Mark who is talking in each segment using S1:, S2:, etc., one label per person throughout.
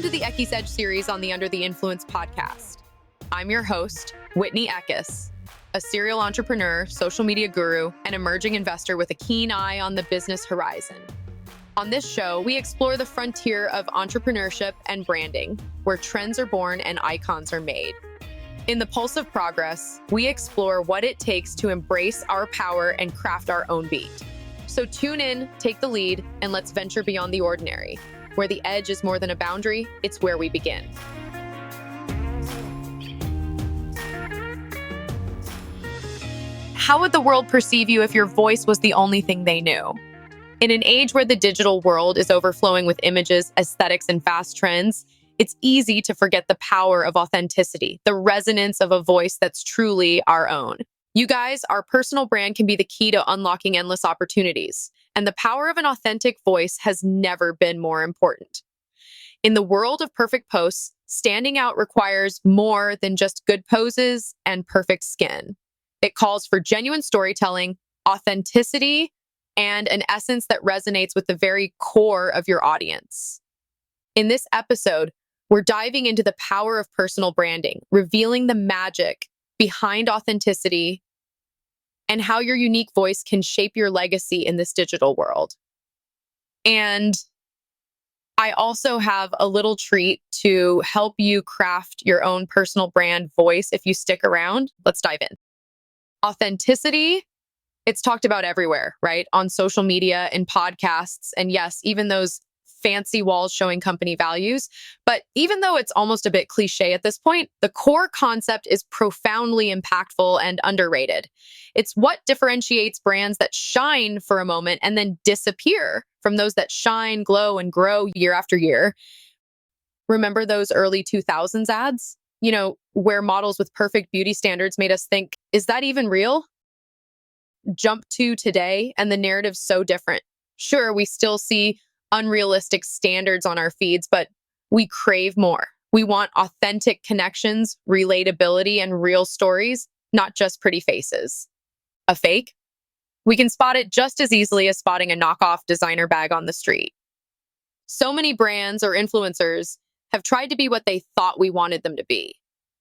S1: to the Eckis Edge series on the Under the Influence podcast. I'm your host, Whitney Eckis, a serial entrepreneur, social media guru, and emerging investor with a keen eye on the business horizon. On this show, we explore the frontier of entrepreneurship and branding, where trends are born and icons are made. In the Pulse of Progress, we explore what it takes to embrace our power and craft our own beat. So tune in, take the lead, and let's venture beyond the ordinary. Where the edge is more than a boundary, it's where we begin. How would the world perceive you if your voice was the only thing they knew? In an age where the digital world is overflowing with images, aesthetics, and fast trends, it's easy to forget the power of authenticity, the resonance of a voice that's truly our own. You guys, our personal brand can be the key to unlocking endless opportunities, and the power of an authentic voice has never been more important. In the world of perfect posts, standing out requires more than just good poses and perfect skin. It calls for genuine storytelling, authenticity, and an essence that resonates with the very core of your audience. In this episode, we're diving into the power of personal branding, revealing the magic behind authenticity and how your unique voice can shape your legacy in this digital world. And I also have a little treat to help you craft your own personal brand voice if you stick around. Let's dive in. Authenticity, it's talked about everywhere, right? On social media, in podcasts, and yes, even those fancy walls showing company values. But even though it's almost a bit cliche at this point, the core concept is profoundly impactful and underrated. It's what differentiates brands that shine for a moment and then disappear from those that shine, glow, and grow year after year. Remember those early 2000s ads? You know, where models with perfect beauty standards made us think, is that even real? Jump to today, and the narrative's so different. Sure, we still see unrealistic standards on our feeds, but we crave more. We want authentic connections, relatability, and real stories, not just pretty faces. A fake? We can spot it just as easily as spotting a knockoff designer bag on the street. So many brands or influencers have tried to be what they thought we wanted them to be.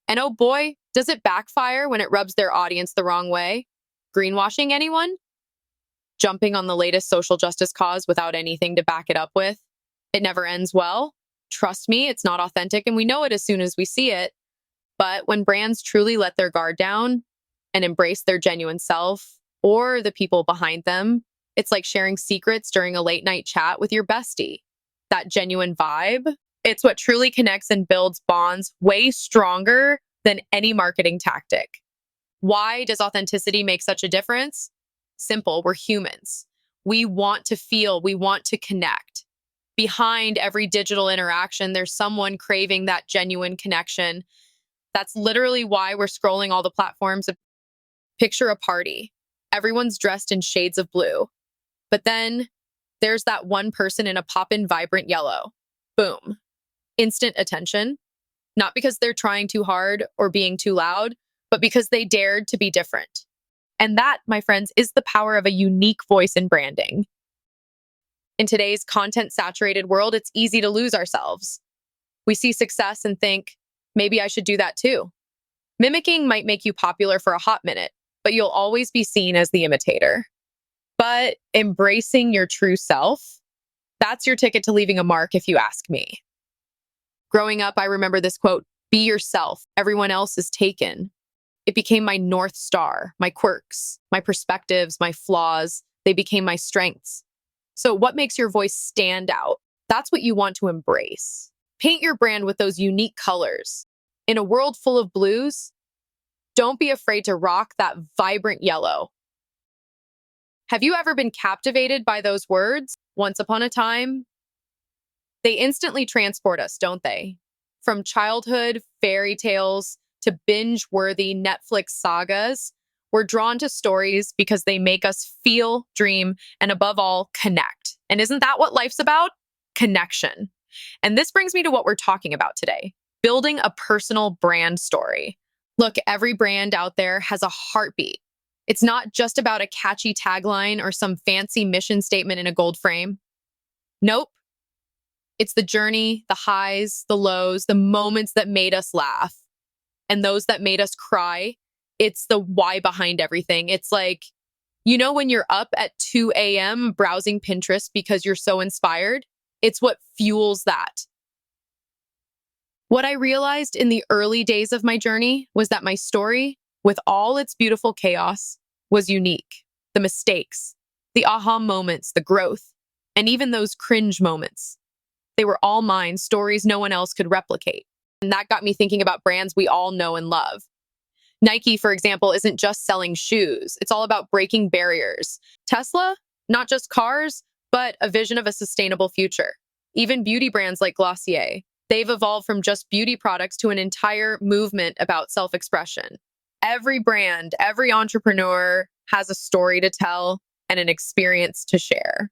S1: And oh boy, does it backfire when it rubs their audience the wrong way? Greenwashing, anyone? Jumping on the latest social justice cause without anything to back it up with? It never ends well. Trust me, it's not authentic, and we know it as soon as we see it. But when brands truly let their guard down and embrace their genuine self or the people behind them, it's like sharing secrets during a late night chat with your bestie. That genuine vibe, it's what truly connects and builds bonds way stronger than any marketing tactic. Why does authenticity make such a difference? Simple, we're humans. We want to feel, we want to connect. Behind every digital interaction, there's someone craving that genuine connection. That's literally why we're scrolling all the platforms. Picture a party. Everyone's dressed in shades of blue. But then there's that one person in a pop-in vibrant yellow. Boom. Instant attention. Not because they're trying too hard or being too loud, but because they dared to be different. And that, my friends, is the power of a unique voice in branding. In today's content-saturated world, it's easy to lose ourselves. We see success and think, maybe I should do that too. Mimicking might make you popular for a hot minute, but you'll always be seen as the imitator. But embracing your true self, that's your ticket to leaving a mark, if you ask me. Growing up, I remember this quote, "Be yourself, everyone else is taken." It became my North Star, my quirks, my perspectives, my flaws. They became my strengths. So what makes your voice stand out? That's what you want to embrace. Paint your brand with those unique colors. In a world full of blues, don't be afraid to rock that vibrant yellow. Have you ever been captivated by those words? Once upon a time? They instantly transport us, don't they? From childhood fairy tales to binge-worthy Netflix sagas, we're drawn to stories because they make us feel, dream, and above all, connect. And isn't that what life's about? Connection. And this brings me to what we're talking about today, building a personal brand story. Look, every brand out there has a heartbeat. It's not just about a catchy tagline or some fancy mission statement in a gold frame. Nope. It's the journey, the highs, the lows, the moments that made us laugh, and those that made us cry. It's the why behind everything. It's like, when you're up at 2 a.m. browsing Pinterest because you're so inspired, it's what fuels that. What I realized in the early days of my journey was that my story, with all its beautiful chaos, was unique. The mistakes, the aha moments, the growth, and even those cringe moments. They were all mine, stories no one else could replicate. And that got me thinking about brands we all know and love. Nike, for example, isn't just selling shoes. It's all about breaking barriers. Tesla, not just cars, but a vision of a sustainable future. Even beauty brands like Glossier, they've evolved from just beauty products to an entire movement about self-expression. Every brand, every entrepreneur has a story to tell and an experience to share.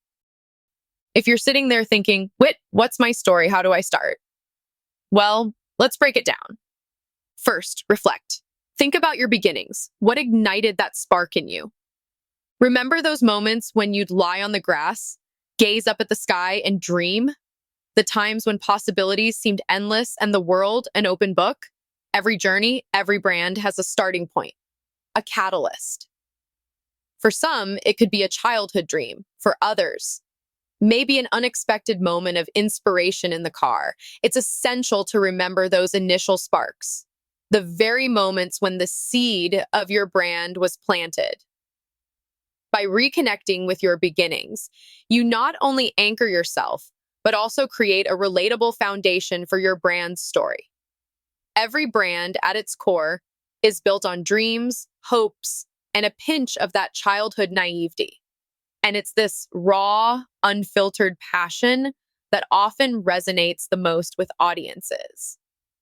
S1: If you're sitting there thinking, what's my story? How do I start? Well, let's break it down. First, reflect. Think about your beginnings. What ignited that spark in you? Remember those moments when you'd lie on the grass, gaze up at the sky, and dream? The times when possibilities seemed endless and the world an open book? Every journey, every brand has a starting point, a catalyst. For some, it could be a childhood dream. For others, maybe an unexpected moment of inspiration in the car. It's essential to remember those initial sparks, the very moments when the seed of your brand was planted. By reconnecting with your beginnings, you not only anchor yourself, but also create a relatable foundation for your brand's story. Every brand at its core is built on dreams, hopes, and a pinch of that childhood naivety. And it's this raw, unfiltered passion that often resonates the most with audiences.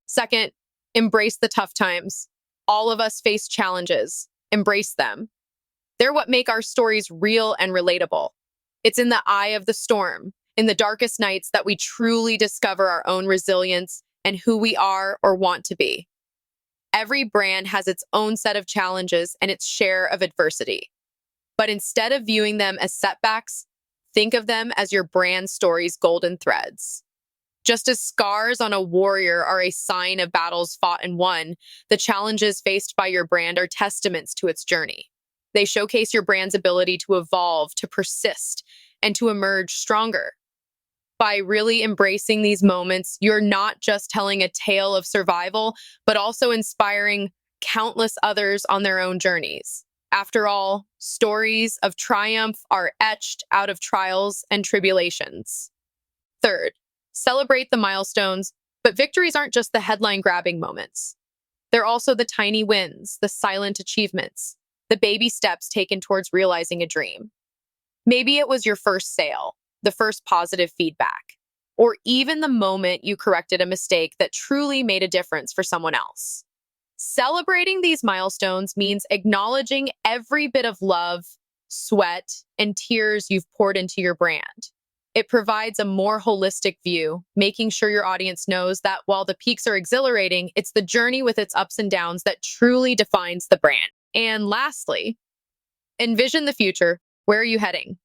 S1: Second, embrace the tough times. All of us face challenges. Embrace them. They're what make our stories real and relatable. It's in the eye of the storm, in the darkest nights, that we truly discover our own resilience and who we are or want to be. Every brand has its own set of challenges and its share of adversity. But instead of viewing them as setbacks, think of them as your brand story's golden threads. Just as scars on a warrior are a sign of battles fought and won, the challenges faced by your brand are testaments to its journey. They showcase your brand's ability to evolve, to persist, and to emerge stronger. By really embracing these moments, you're not just telling a tale of survival, but also inspiring countless others on their own journeys. After all, stories of triumph are etched out of trials and tribulations. Third, celebrate the milestones, but victories aren't just the headline-grabbing moments. They're also the tiny wins, the silent achievements, the baby steps taken towards realizing a dream. Maybe it was your first sale, the first positive feedback, or even the moment you corrected a mistake that truly made a difference for someone else. Celebrating these milestones means acknowledging every bit of love, sweat, and tears you've poured into your brand. It provides a more holistic view, making sure your audience knows that while the peaks are exhilarating, it's the journey with its ups and downs that truly defines the brand. And lastly, envision the future. Where are you heading?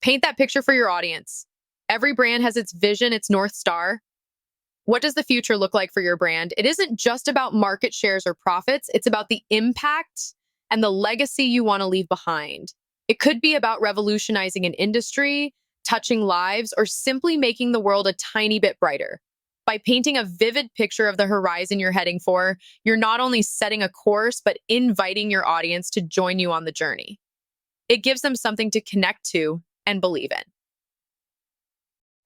S1: Paint that picture for your audience. Every brand has its vision, its North Star. What does the future look like for your brand? It isn't just about market shares or profits. It's about the impact and the legacy you want to leave behind. It could be about revolutionizing an industry, touching lives, or simply making the world a tiny bit brighter. By painting a vivid picture of the horizon you're heading for, you're not only setting a course, but inviting your audience to join you on the journey. It gives them something to connect to and believe in.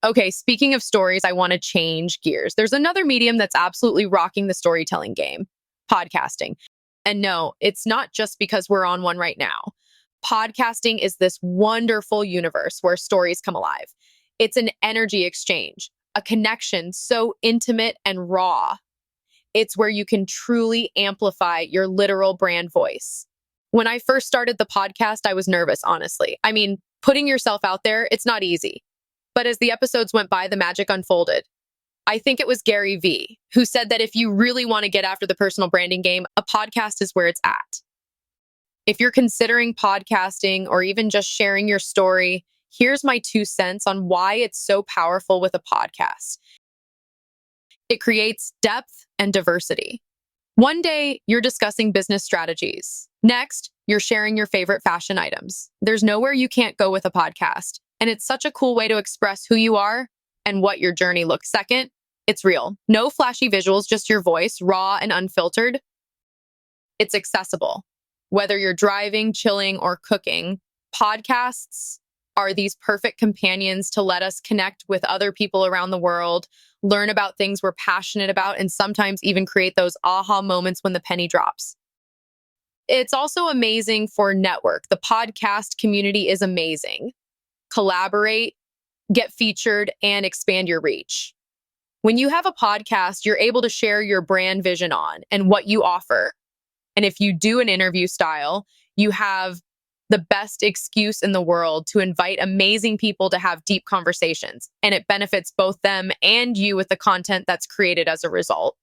S1: Okay, speaking of stories, I want to change gears. There's another medium that's absolutely rocking the storytelling game: podcasting. And no, it's not just because we're on one right now. Podcasting is this wonderful universe where stories come alive. It's an energy exchange, a connection so intimate and raw. It's where you can truly amplify your literal brand voice. When I first started the podcast, I was nervous, honestly. I mean, putting yourself out there, it's not easy. But as the episodes went by, the magic unfolded. I think it was Gary Vee who said that if you really want to get after the personal branding game, a podcast is where it's at. If you're considering podcasting or even just sharing your story, Here's my 2 cents on why it's so powerful with a podcast. It creates depth and diversity. One day, you're discussing business strategies. Next, you're sharing your favorite fashion items. There's nowhere you can't go with a podcast, and it's such a cool way to express who you are and what your journey looks. Second, it's real. No flashy visuals, just your voice, raw and unfiltered. It's accessible. Whether you're driving, chilling, or cooking, podcasts are these perfect companions to let us connect with other people around the world, learn about things we're passionate about, and sometimes even create those aha moments when the penny drops. It's also amazing for network. The podcast community is amazing. Collaborate, get featured, and expand your reach. When you have a podcast, you're able to share your brand vision on and what you offer. And if you do an interview style, you have the best excuse in the world to invite amazing people to have deep conversations. And it benefits both them and you with the content that's created as a result.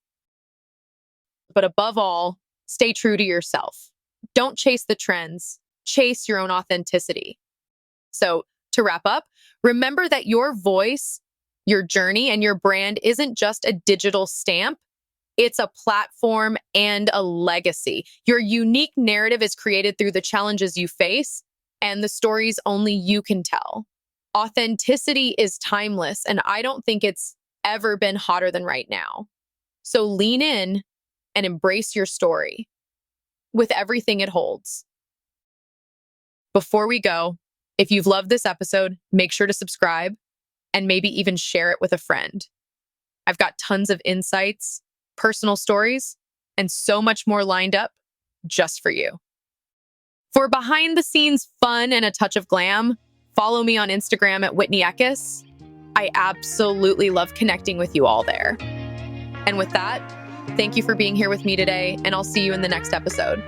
S1: But above all, stay true to yourself. Don't chase the trends, chase your own authenticity. So to wrap up, remember that your voice, your journey, and your brand isn't just a digital stamp. It's a platform and a legacy. Your unique narrative is created through the challenges you face and the stories only you can tell. Authenticity is timeless, and I don't think it's ever been hotter than right now. So lean in and embrace your story with everything it holds. Before we go, if you've loved this episode, make sure to subscribe and maybe even share it with a friend. I've got tons of insights, personal stories, and so much more lined up just for you. For behind the scenes fun and a touch of glam, follow me on Instagram at Whitney Eckis. I absolutely love connecting with you all there. And with that, thank you for being here with me today, and I'll see you in the next episode.